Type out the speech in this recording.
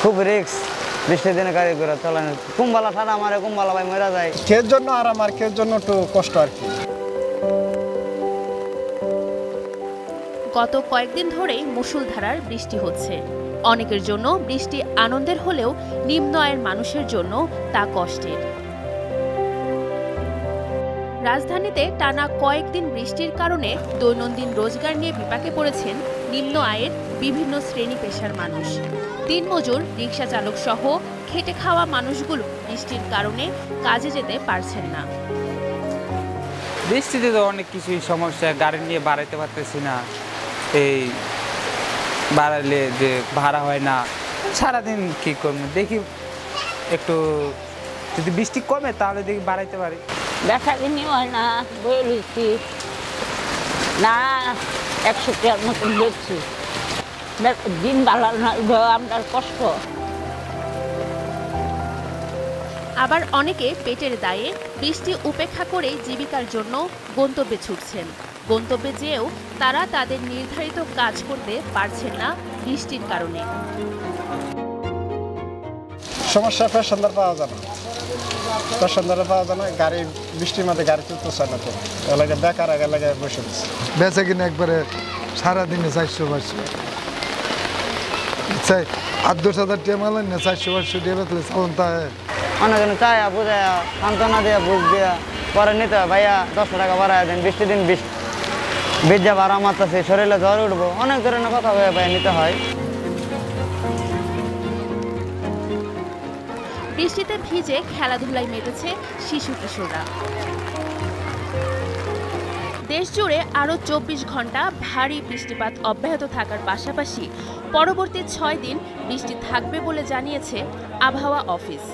খুব রিস্ক, বৃষ্টির দিনে গাড়ি ঘোড়া চালানো, কুম্বালা ঠাডা মারে, কুম্বালা ভাই মরা যায়। কের জন্য আরাম আর কের জন্য একটু কষ্ট আর কি। গত কয়েকদিন ধরেই মুষলধারার বৃষ্টি হচ্ছে। অনেকের জন্য বৃষ্টি আনন্দের হলেও নিম্ন আয়ের মানুষের জন্য তা কষ্টের। রাজধানীতে টানা কয়েকদিন বৃষ্টির কারণে দৈনন্দিন রোজগার নিয়ে বিপাকে পড়েছেন নিম্ন আয়ের বিভিন্ন শ্রেণী পেশার মানুষ। দিনমজুর, রিকশা চালক সহ খেটে খাওয়া মানুষগুলো বৃষ্টির কারণে কাজে যেতে পারছেন না। বৃষ্টিতে তো অনেক কিছুই সমস্যা, গাড়ি নিয়ে বাড়াইতে পারতেছি না, এই বাড়াইলে যে ভাড়া হয় না, সারাদিন কী করবো, দেখি একটু যদি বৃষ্টি কমে তাহলে দেখি বাড়াইতে পারি। দেখা কিনি হয় না, বলেছি না 100 টাকার মতন দেখছি, দিন ভালো না, আমরা কষ্ট। আবার অনেকে পেটের দায়ে বৃষ্টি উপেক্ষা করে জীবিকার জন্য গন্তব্যে ছুটছেন। গন্তব্যে যেয়েও তারা তাদের নির্ধারিত কাজ করতে পারছেন না বৃষ্টির কারণে। সমস্যা প্যাসেঞ্জার পাওয়া যায় না, প্যাসেঞ্জার পাওয়া যায় না, গাড়ি বৃষ্টির মধ্যে গাড়ি চলতেছে না, তো এলাকা বেকার এলাকায় বসে দিচ্ছে। বেচা কিনে একবারে সারাদিনে 400-500, 8-10 টাকা মালেন না, 400-500 টাকা বেতলে চালন তা অনেকজন চায়া বুঝায়া সান্ত্বনা দিয়া বুঝ দিয়া পরে নিতে হয়, ভাইয়া 10 টাকা বাড়ায় দেন, বৃষ্টির দিন ভিজা ভাড়া মারতেছে, শরীরে জ্বর উঠবো, অনেক ধরনের কথা ভাইয়া নিতে হয়। বৃষ্টিতে ভিজে খেলাধুলায় মেতেছে শিশু কিশোররা। দেশজুড়ে আরও 24 ঘন্টা ভারী বৃষ্টিপাত অব্যাহত থাকার পাশাপাশি পরবর্তী 6 দিন বৃষ্টি থাকবে বলে জানিয়েছে আবহাওয়া অফিস।